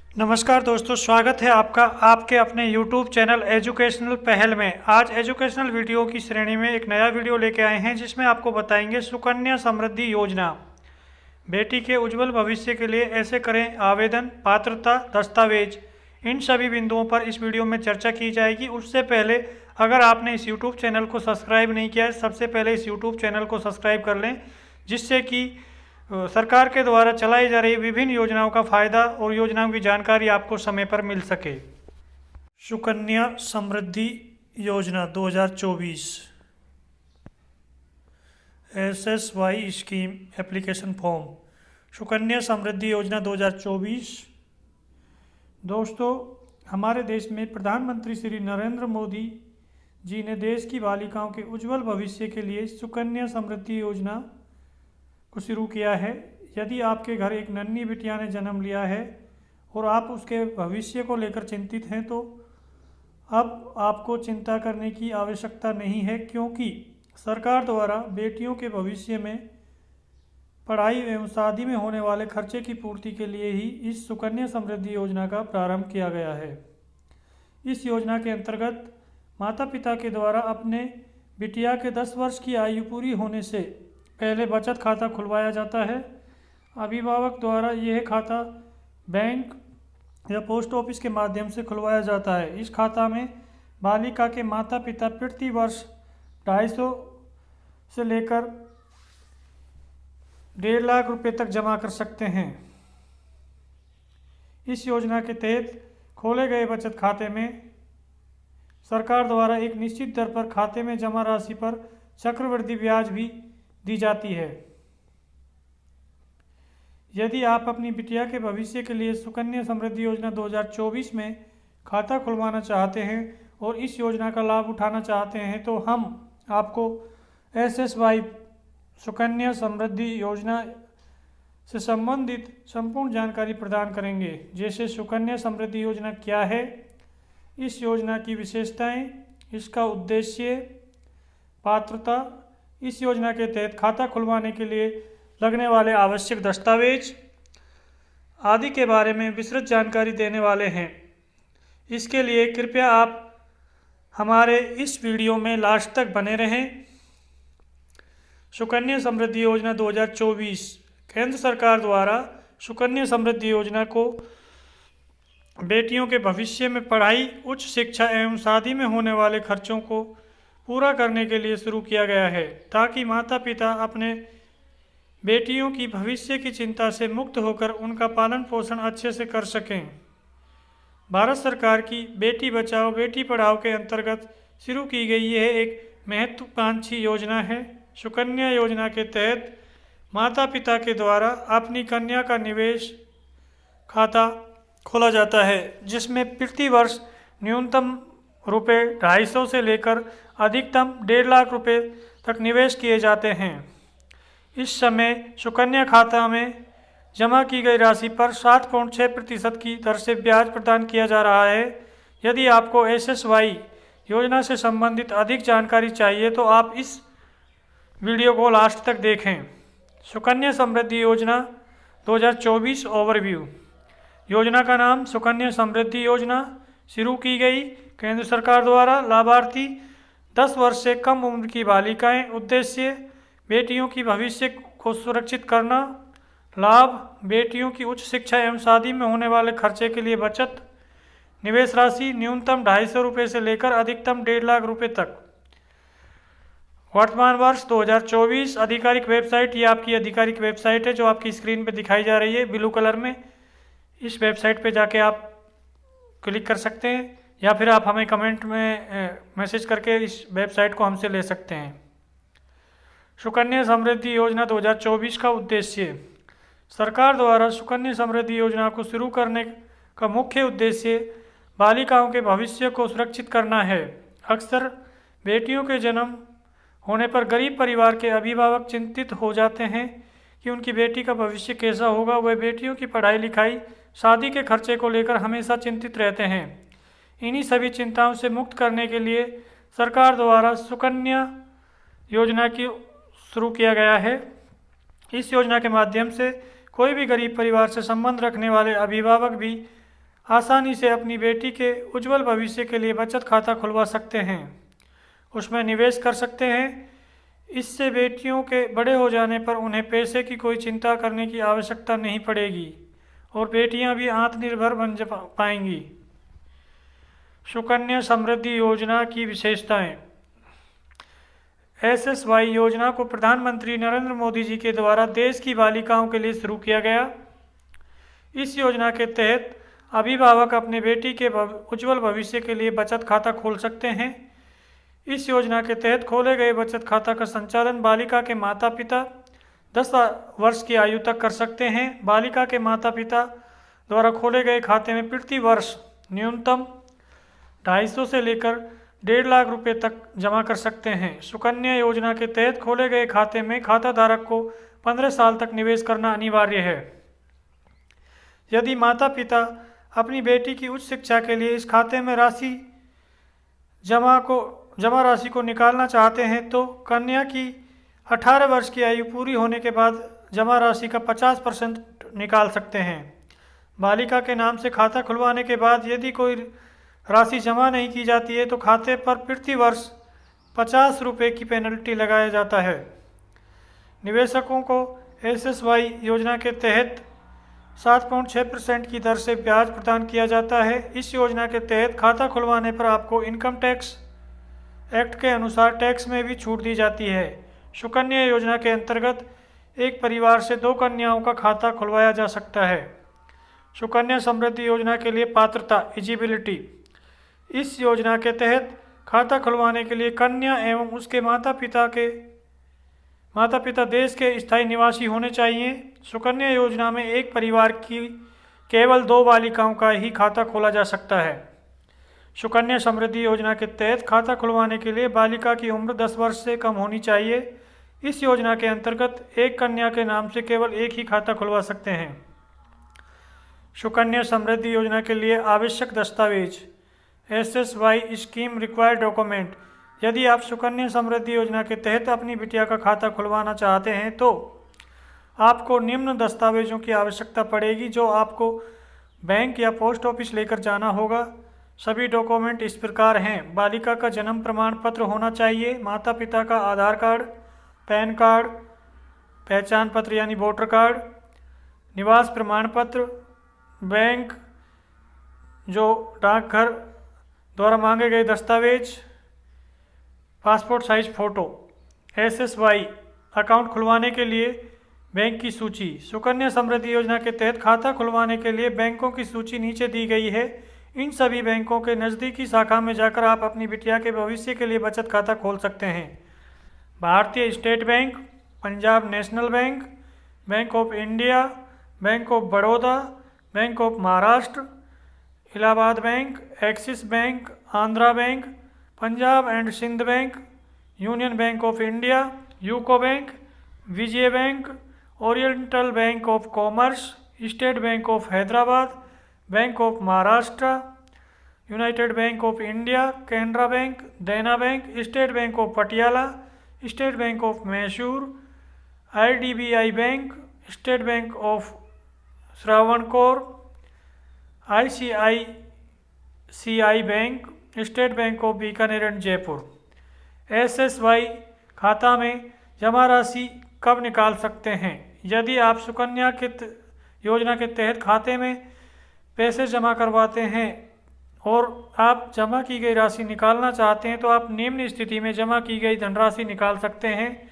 नमस्कार दोस्तों, स्वागत है आपका आपके अपने YouTube चैनल एजुकेशनल पहल में। आज एजुकेशनल वीडियो की श्रेणी में एक नया वीडियो लेके आए हैं जिसमें आपको बताएंगे सुकन्या समृद्धि योजना। बेटी के उज्जवल भविष्य के लिए ऐसे करें आवेदन, पात्रता, दस्तावेज, इन सभी बिंदुओं पर इस वीडियो में चर्चा की जाएगी। उससे पहले अगर आपने इस YouTube चैनल को सब्सक्राइब नहीं किया है, सबसे पहले इस YouTube चैनल को सब्सक्राइब कर लें, जिससे कि सरकार के द्वारा चलाई जा रही विभिन्न योजनाओं का फायदा और योजनाओं की जानकारी आपको समय पर मिल सके। Sukanya Samriddhi Yojana 2024 SSY scheme application form. Sukanya Samriddhi Yojana 2024 दोस्तों, हमारे देश में प्रधानमंत्री श्री नरेंद्र मोदी जी ने देश की बालिकाओं के उज्जवल भविष्य के लिए सुकन्या समृद्धि योजना को शुरू किया है। यदि आपके घर एक नन्ही बिटिया ने जन्म लिया है और आप उसके भविष्य को लेकर चिंतित हैं, तो अब आपको चिंता करने की आवश्यकता नहीं है, क्योंकि सरकार द्वारा बेटियों के भविष्य में पढ़ाई एवं शादी में होने वाले खर्चे की पूर्ति के लिए ही इस सुकन्या समृद्धि योजना का प्रारंभ किया गया है। इस योजना के अंतर्गत माता पिता के द्वारा अपने बिटिया के 10 वर्ष की आयु पूरी होने से पहले बचत खाता खुलवाया जाता है। अभिभावक द्वारा यह खाता बैंक या पोस्ट ऑफिस के माध्यम से खुलवाया जाता है। इस खाता में बालिका के माता पिता प्रति वर्ष 250 से लेकर 1.5 लाख रुपए तक जमा कर सकते हैं। इस योजना के तहत खोले गए बचत खाते में सरकार द्वारा एक निश्चित दर पर खाते में जमा राशि पर चक्रवृद्धि ब्याज भी दी जाती है। यदि आप अपनी बिटिया के भविष्य के लिए सुकन्या समृद्धि योजना 2024 में खाता खुलवाना चाहते हैं और इस योजना का लाभ उठाना चाहते हैं, तो हम आपको SSY सुकन्या समृद्धि योजना से संबंधित संपूर्ण जानकारी प्रदान करेंगे। जैसे सुकन्या समृद्धि योजना क्या है, इस योजना की विशेषताएं, इसका उद्देश्य, पात्रता, इस योजना के तहत खाता खुलवाने के लिए लगने वाले आवश्यक दस्तावेज आदि के बारे में विस्तृत जानकारी देने वाले हैं। इसके लिए कृपया आप हमारे इस वीडियो में लास्ट तक बने रहें। सुकन्या समृद्धि योजना 2024 केंद्र सरकार द्वारा सुकन्या समृद्धि योजना को बेटियों के भविष्य में पढ़ाई, उच्च शिक्षा एवं शादी में होने वाले खर्चों को पूरा करने के लिए शुरू किया गया है, ताकि माता पिता अपने बेटियों की भविष्य की चिंता से मुक्त होकर उनका पालन पोषण अच्छे से कर सकें। भारत सरकार की बेटी बचाओ बेटी पढ़ाओ के अंतर्गत शुरू की गई यह एक महत्वाकांक्षी योजना है। सुकन्या योजना के तहत माता पिता के द्वारा अपनी कन्या का निवेश खाता खोला जाता है, जिसमें प्रति वर्ष न्यूनतम रुपये 250 से लेकर अधिकतम 1.5 लाख रुपए तक निवेश किए जाते हैं। इस समय सुकन्या खाता में जमा की गई राशि पर 7.6% की दर से ब्याज प्रदान किया जा रहा है। यदि आपको SSY योजना से संबंधित अधिक जानकारी चाहिए तो आप इस वीडियो को लास्ट तक देखें। सुकन्या समृद्धि योजना 2024 ओवरव्यू। योजना का नाम सुकन्या समृद्धि योजना शुरू की गई केंद्र सरकार द्वारा। लाभार्थी 10 वर्ष से कम उम्र की बालिकाएं। उद्देश्य बेटियों की भविष्य को सुरक्षित करना। लाभ बेटियों की उच्च शिक्षा एवं शादी में होने वाले खर्चे के लिए बचत। निवेश राशि न्यूनतम 250 रुपये से लेकर अधिकतम 1.5 लाख रुपए तक। वर्तमान वर्ष 2024। आधिकारिक वेबसाइट, ये आपकी आधिकारिक वेबसाइट है जो आपकी स्क्रीन पर दिखाई जा रही है ब्लू कलर में। इस वेबसाइट पे जाके आप क्लिक कर सकते हैं या फिर आप हमें कमेंट में मैसेज करके इस वेबसाइट को हमसे ले सकते हैं। सुकन्या समृद्धि योजना 2024 का उद्देश्य। सरकार द्वारा सुकन्या समृद्धि योजना को शुरू करने का मुख्य उद्देश्य बालिकाओं के भविष्य को सुरक्षित करना है। अक्सर बेटियों के जन्म होने पर गरीब परिवार के अभिभावक चिंतित हो जाते हैं कि उनकी बेटी का भविष्य कैसा होगा। वह बेटियों की पढ़ाई लिखाई, शादी के खर्चे को लेकर हमेशा चिंतित रहते हैं। इन्हीं सभी चिंताओं से मुक्त करने के लिए सरकार द्वारा सुकन्या योजना की शुरू किया गया है। इस योजना के माध्यम से कोई भी गरीब परिवार से संबंध रखने वाले अभिभावक भी आसानी से अपनी बेटी के उज्जवल भविष्य के लिए बचत खाता खुलवा सकते हैं, उसमें निवेश कर सकते हैं। इससे बेटियों के बड़े हो जाने पर उन्हें पैसे की कोई चिंता करने की आवश्यकता नहीं पड़ेगी और बेटियां भी आत्मनिर्भर बन पाएंगी। सुकन्या समृद्धि योजना की विशेषताएं। SSY योजना को प्रधानमंत्री नरेंद्र मोदी जी के द्वारा देश की बालिकाओं के लिए शुरू किया गया। इस योजना के तहत अभिभावक अपने बेटी के उज्जवल भविष्य के लिए बचत खाता खोल सकते हैं। इस योजना के तहत खोले गए बचत खाता का संचालन बालिका के माता पिता 10 वर्ष की आयु तक कर सकते हैं। बालिका के माता पिता द्वारा खोले गए खाते में प्रति वर्ष न्यूनतम 250 से लेकर 1.5 लाख रुपए तक जमा कर सकते हैं। सुकन्या योजना के तहत खोले गए खाते में खाता धारक को 15 साल तक निवेश करना अनिवार्य है। यदि माता पिता अपनी बेटी की उच्च शिक्षा के लिए इस खाते में जमा राशि को निकालना चाहते हैं तो कन्या की 18 वर्ष की आयु पूरी होने के बाद जमा राशि का 50% निकाल सकते हैं। बालिका के नाम से खाता खुलवाने के बाद यदि कोई राशि जमा नहीं की जाती है तो खाते पर प्रति वर्ष 50 रुपये की पेनल्टी लगाया जाता है। निवेशकों को SSY योजना के तहत 7.6% की दर से ब्याज प्रदान किया जाता है। इस योजना के तहत खाता खुलवाने पर आपको इनकम टैक्स एक्ट के अनुसार टैक्स में भी छूट दी जाती है। सुकन्या योजना के अंतर्गत एक परिवार से 2 कन्याओं का खाता खुलवाया जा सकता है। सुकन्या समृद्धि योजना के लिए पात्रता एलिजिबिलिटी। इस योजना के तहत खाता खुलवाने के लिए कन्या एवं उसके माता पिता देश के स्थायी निवासी होने चाहिए। सुकन्या योजना में एक परिवार की केवल 2 बालिकाओं का ही खाता खोला जा सकता है। सुकन्या समृद्धि योजना के तहत खाता खुलवाने के लिए बालिका की उम्र 10 वर्ष से कम होनी चाहिए। इस योजना के अंतर्गत एक कन्या के नाम से केवल एक ही खाता खुलवा सकते हैं। सुकन्या समृद्धि योजना के लिए आवश्यक दस्तावेज। SSY scheme required document. यदि आप सुकन्या समृद्धि योजना के तहत अपनी बिटिया का खाता खुलवाना चाहते हैं तो आपको निम्न दस्तावेजों की आवश्यकता पड़ेगी जो आपको बैंक या पोस्ट ऑफिस लेकर जाना होगा। सभी डॉक्यूमेंट इस प्रकार हैं। बालिका का जन्म प्रमाण पत्र होना चाहिए। माता पिता का आधार कार्ड, पैन कार्ड, पहचान पत्र यानी वोटर कार्ड, निवास प्रमाण पत्र, बैंक जो डाकघर द्वारा मांगे गए दस्तावेज, passport size photo. SSY account खुलवाने के लिए बैंक की सूची। सुकन्या समृद्धि योजना के तहत खाता खुलवाने के लिए बैंकों की सूची नीचे दी गई है। इन सभी बैंकों के नज़दीकी शाखा में जाकर आप अपनी बिटिया के भविष्य के लिए बचत खाता खोल सकते हैं। Bharatiya state bank, Punjab national bank, bank of India, bank of Baroda, bank of Maharashtra, Allahabad bank, axis bank, Andhra bank, Punjab and Sind bank, union bank of India, UCO bank, Vijay bank, oriental bank of commerce, state bank of Hyderabad, bank of Maharashtra, united bank of India, Canara bank, Dena bank, state bank of Patiala, state bank of Mysore, IDBI bank, state bank of Travancore, ICICI bank, state bank of Bikaner and Jaipur. SSY खाता में जमा राशि कब निकाल सकते हैं? यदि आप सुकन्या के योजना के तहत खाते में पैसे जमा करवाते हैं और आप जमा की गई राशि निकालना चाहते हैं तो आप निम्न स्थिति में जमा की गई धनराशि निकाल सकते हैं।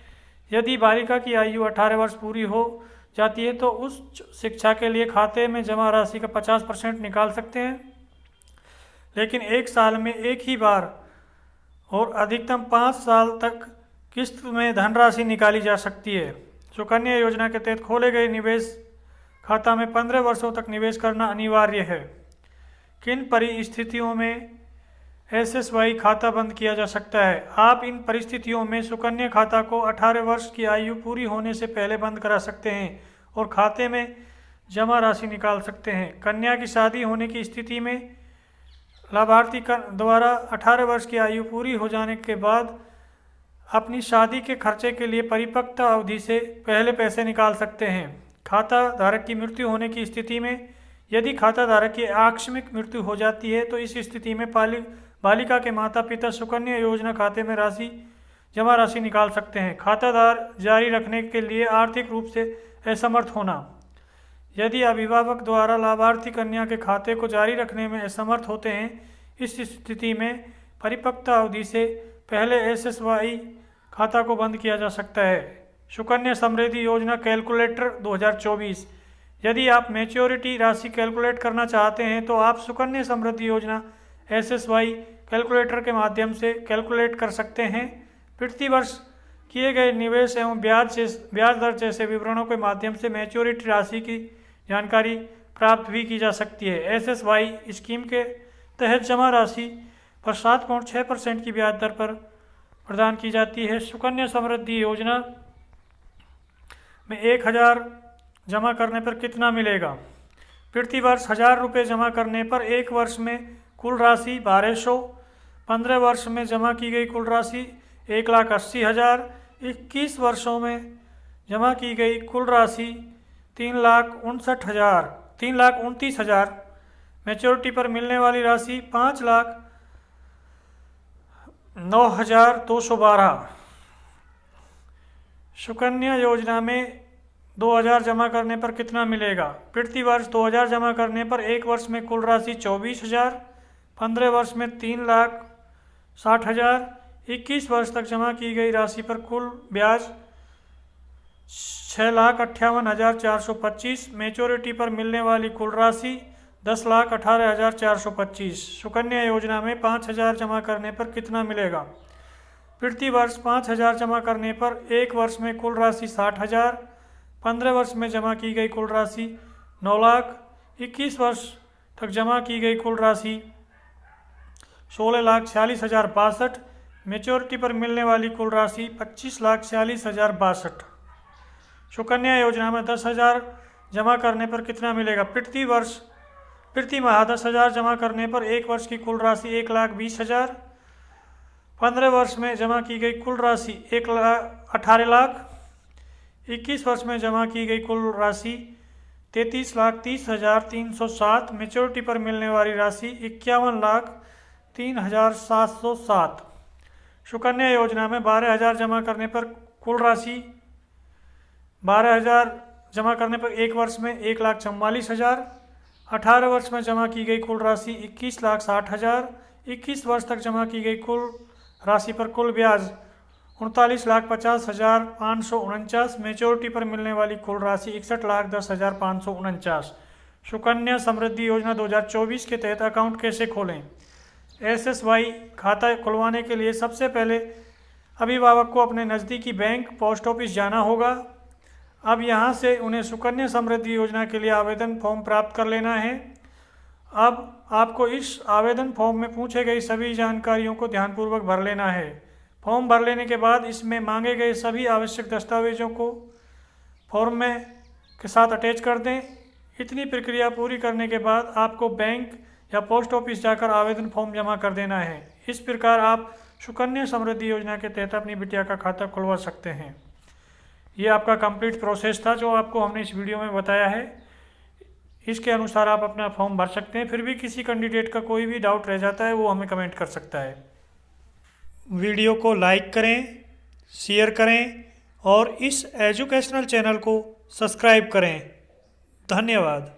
यदि बालिका की आयु 18 वर्ष पूरी हो जाती है तो उच्च शिक्षा के लिए खाते में जमा राशि का 50% निकाल सकते हैं, लेकिन 1 साल में एक ही बार और अधिकतम 5 साल तक किस्त में धनराशि निकाली जा सकती है। सुकन्या योजना के तहत खोले गए निवेश खाता में 15 वर्षों तक निवेश करना अनिवार्य है। किन परिस्थितियों में SSY खाता बंद किया जा सकता है? आप इन परिस्थितियों में सुकन्या खाता को 18 वर्ष की आयु पूरी होने से पहले बंद करा सकते हैं और खाते में जमा राशि निकाल सकते हैं। कन्या की शादी होने की स्थिति में लाभार्थी द्वारा 18 वर्ष की आयु पूरी हो जाने के बाद अपनी शादी के खर्चे के लिए परिपक्वता अवधि से पहले पैसे निकाल सकते हैं। खाता धारक की मृत्यु होने की स्थिति में यदि खाताधारक की आकस्मिक मृत्यु हो जाती है तो इस स्थिति में बालिका के माता पिता सुकन्या योजना खाते में जमा राशि निकाल सकते हैं। खाताधार जारी रखने के लिए आर्थिक रूप से असमर्थ होना। यदि अभिभावक द्वारा लाभार्थी कन्या के खाते को जारी रखने में असमर्थ होते हैं, इस स्थिति में परिपक्वता अवधि से पहले SSY खाता को बंद किया जा सकता है। सुकन्या समृद्धि योजना कैलकुलेटर 2024। यदि आप मैच्योरिटी राशि कैलकुलेट करना चाहते हैं तो आप सुकन्या समृद्धि योजना SSY कैलकुलेटर के माध्यम से कैलकुलेट कर सकते हैं। प्रति वर्ष किए गए निवेश एवं ब्याज दर जैसे विवरणों के माध्यम से मैच्योरिटी राशि की जानकारी प्राप्त भी की जा सकती है। SSY स्कीम के तहत जमा राशि पर 7.6% की ब्याज दर पर प्रदान की जाती है। सुकन्या समृद्धि योजना में 1000 जमा करने पर कितना मिलेगा? प्रति वर्ष 1000 रुपये जमा करने पर एक वर्ष में कुल राशि 1200, 15 वर्ष में जमा की गई कुल राशि 1,80,000, 21 वर्षों में जमा की गई कुल राशि 3,29,000, मैच्योरिटी पर मिलने वाली राशि 5,09,212। सुकन्या योजना में 2000 जमा करने पर कितना मिलेगा? प्रति वर्ष 2000 जमा करने पर एक वर्ष में कुल राशि 24,000, 15 वर्ष में 3,60,000, 21 वर्ष तक जमा की गई राशि पर कुल ब्याज 6,58,425, मैच्योरिटी पर मिलने वाली कुल राशि 10,18,425। सुकन्या योजना में 5,000 जमा करने पर कितना मिलेगा? प्रति वर्ष 5,000 जमा करने पर एक वर्ष में कुल राशि 60,000, 15 वर्ष में जमा की गई कुल राशि 9 लाख, 21 वर्ष तक जमा की गई कुल राशि 16,46,062, मैच्योरिटी पर मिलने वाली कुल राशि 25,46,062। सुकन्या योजना में 10,000 जमा करने पर कितना मिलेगा? प्रति माह 10,000 जमा करने पर एक वर्ष की कुल राशि 1,20,000, 15 वर्ष में जमा की गई कुल राशि 18 लाख, 21 वर्ष में जमा की गई कुल राशि 33,30,307, मैच्योरिटी पर मिलने वाली राशि 51,03,707। सुकन्या योजना में 12,000 जमा करने पर कुल राशि 12,000 जमा करने पर एक वर्ष में 1,44,000, 18 वर्ष में जमा की गई कुल राशि 21,60,000, 21 वर्ष तक जमा की गई कुल राशि पर कुल ब्याज 39,50,549, मैच्योरिटी पर मिलने वाली कुल राशि 61,10,549। सुकन्या समृद्धि योजना 2024 के तहत अकाउंट कैसे खोलें? SSY खाता खुलवाने के लिए सबसे पहले अभिभावक को अपने नज़दीकी बैंक, पोस्ट ऑफिस जाना होगा। अब यहाँ से उन्हें सुकन्या समृद्धि योजना के लिए आवेदन फॉर्म प्राप्त कर लेना है। अब आपको इस आवेदन फॉर्म में पूछे गई सभी जानकारियों को ध्यानपूर्वक भर लेना है। फॉर्म भर लेने के बाद इसमें मांगे गए सभी आवश्यक दस्तावेजों को फॉर्म में के साथ अटैच कर दें। इतनी प्रक्रिया पूरी करने के बाद आपको बैंक या पोस्ट ऑफिस जाकर आवेदन फॉर्म जमा कर देना है। इस प्रकार आप सुकन्या समृद्धि योजना के तहत अपनी बिटिया का खाता खुलवा सकते हैं। ये आपका कंप्लीट प्रोसेस था जो आपको हमने इस वीडियो में बताया है। इसके अनुसार आप अपना फॉर्म भर सकते हैं। फिर भी किसी कैंडिडेट का कोई भी डाउट रह जाता है वो हमें कमेंट कर सकता है। वीडियो को लाइक करें, शेयर करें और इस एजुकेशनल चैनल को सब्सक्राइब करें। धन्यवाद।